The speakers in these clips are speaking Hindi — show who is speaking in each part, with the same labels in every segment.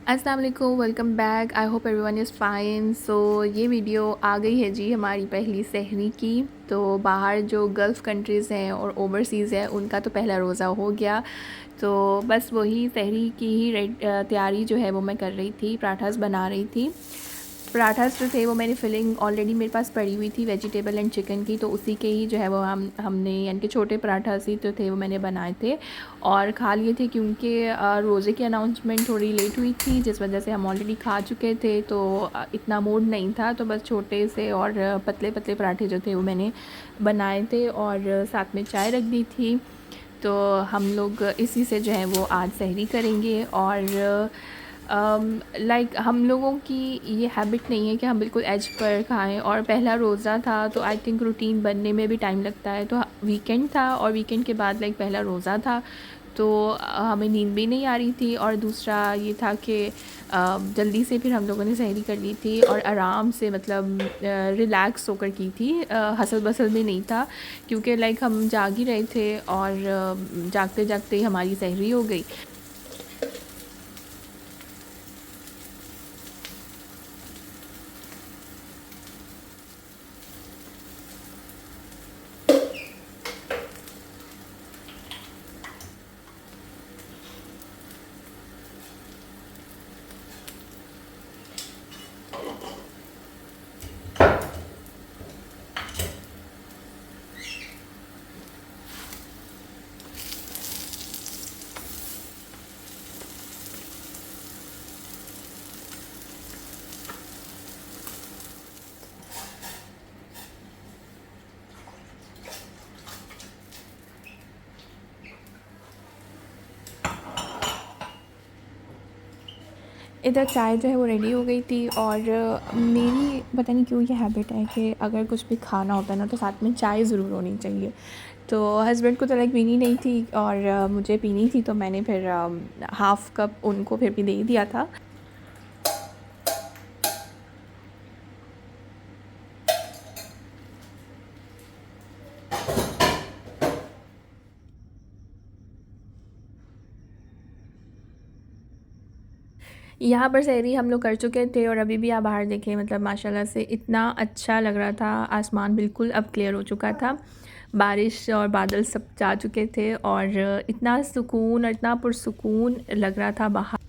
Speaker 1: अस्सलाम वालेकुम, welcome back. I hope everyone is fine. So ये वीडियो आ गई है जी हमारी पहली सहरी की। तो बाहर जो गल्फ़ कंट्रीज़ हैं और ओवरसीज़ है उनका तो पहला रोज़ा हो गया। तो बस वही सहरी की ही तैयारी जो है वो मैं कर रही थी, पराठास बना रही थी। पराठास जो थे वो मेरी फिलिंग ऑलरेडी मेरे पास पड़ी हुई थी वेजिटेबल एंड चिकन की, तो उसी के ही जो है वो हमने यानी कि छोटे पराठास ही तो थे वो मैंने बनाए थे और खा लिए थे। क्योंकि रोज़े की अनाउंसमेंट थोड़ी लेट हुई थी जिस वजह से हम ऑलरेडी खा चुके थे, तो इतना मूड नहीं था, तो बस छोटे से और पतले पतले पराठे जो थे वो मैंने बनाए थे और साथ में चाय रख दी थी। तो हम लोग इसी से जो है वो आज सहरी करेंगे। और लाइक हम लोगों की ये हैबिट नहीं है कि हम बिल्कुल एज पर खाएं, और पहला रोज़ा था तो आई थिंक रूटीन बनने में भी टाइम लगता है। तो वीकेंड था और वीकेंड के बाद लाइक पहला रोज़ा था, तो हमें नींद भी नहीं आ रही थी। और दूसरा ये था कि जल्दी से फिर हम लोगों ने सहरी कर ली थी और आराम से मतलब रिलैक्स होकर की थी, हसल बसल भी नहीं था, क्योंकि लाइक हम जाग ही रहे थे और जागते जागते ही हमारी सहरी हो गई। इधर चाय जो है वो रेडी हो गई थी। और मेरी पता नहीं क्यों ये हैबिट है कि अगर कुछ भी खाना होता है ना तो साथ में चाय ज़रूर होनी चाहिए। तो हस्बैंड को तो लाइक पीनी नहीं थी और मुझे पीनी थी, तो मैंने फिर हाफ़ कप उनको फिर भी दे दिया था। यहाँ पर सहरी हम लोग कर चुके थे और अभी भी आप बाहर देखें, मतलब माशाल्लाह से इतना अच्छा लग रहा था। आसमान बिल्कुल अब क्लियर हो चुका था, बारिश और बादल सब जा चुके थे और इतना सुकून और इतना पुरसुकून लग रहा था बाहर।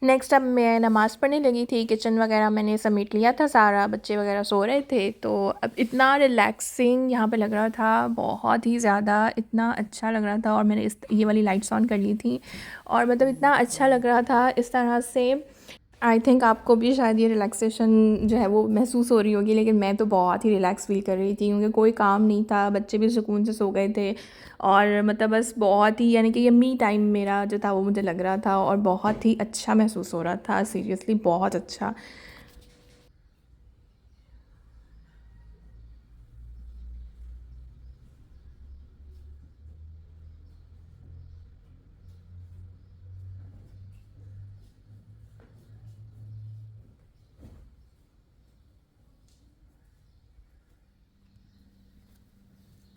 Speaker 1: नेक्स्ट अब मैं नमाज़ पढ़ने लगी थी, किचन वगैरह मैंने समेट लिया था सारा, बच्चे वगैरह सो रहे थे। तो अब इतना रिलैक्सिंग यहाँ पे लग रहा था, बहुत ही ज़्यादा इतना अच्छा लग रहा था। और मैंने इस ये वाली लाइट्स ऑन कर ली थी और मतलब इतना अच्छा लग रहा था इस तरह से। आई थिंक आपको भी शायद ये रिलैक्सेशन जो है वो महसूस हो रही होगी, लेकिन मैं तो बहुत ही रिलैक्स फ़ील कर रही थी क्योंकि कोई काम नहीं था, बच्चे भी सुकून से सो गए थे। और मतलब बस बहुत ही यानी कि ये मी टाइम मेरा जो था वो मुझे लग रहा था और बहुत ही अच्छा महसूस हो रहा था, सीरियसली बहुत अच्छा।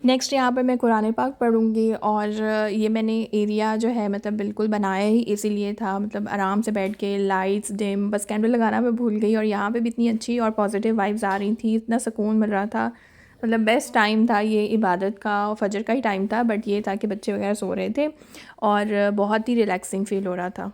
Speaker 1: नेक्स्ट यहाँ पर मैं कुरान पाक पढ़ूँगी। और ये मैंने एरिया जो है मतलब बिल्कुल बनाया ही इसीलिए था, मतलब आराम से बैठ के लाइट्स डिम, बस कैंडल लगाना मैं भूल गई। और यहाँ पे भी इतनी अच्छी और पॉजिटिव वाइब्स आ रही थी, इतना सुकून मिल रहा था। मतलब बेस्ट टाइम था ये इबादत का, और फजर का ही टाइम था, बट ये था कि बच्चे वगैरह सो रहे थे और बहुत ही रिलैक्सिंग फ़ील हो रहा था।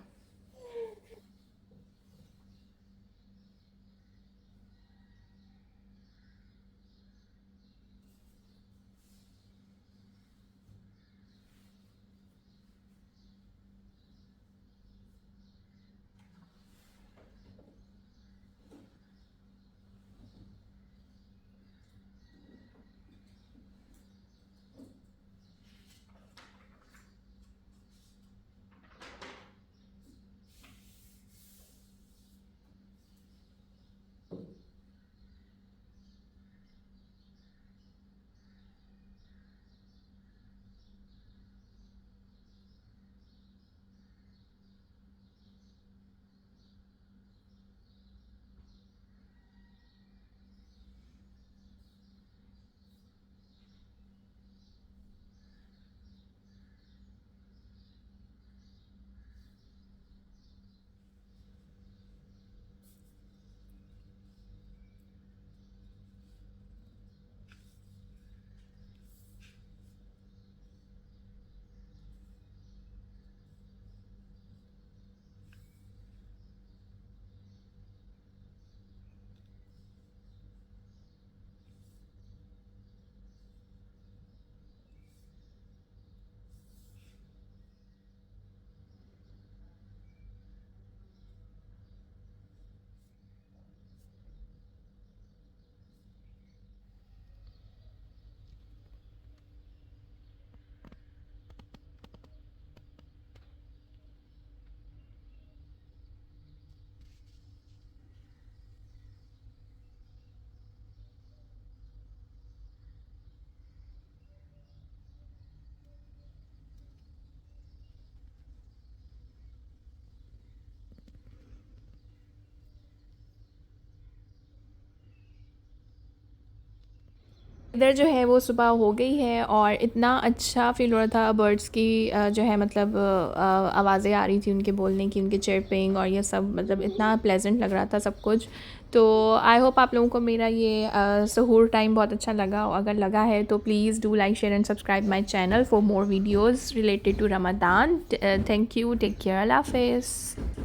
Speaker 1: इधर जो है वो सुबह हो गई है और इतना अच्छा फ़ील हो रहा था। बर्ड्स की जो है मतलब आवाज़ें आ रही थी उनके बोलने की, उनके चिर्पिंग और ये सब, मतलब इतना प्लेजेंट लग रहा था सब कुछ। तो आई होप आप लोगों को मेरा ये सहूर टाइम बहुत अच्छा लगा। अगर लगा है तो please do like, share and subscribe my channel for more videos related to Ramadan. Thank you, take care, अल्लाह हाफिज़।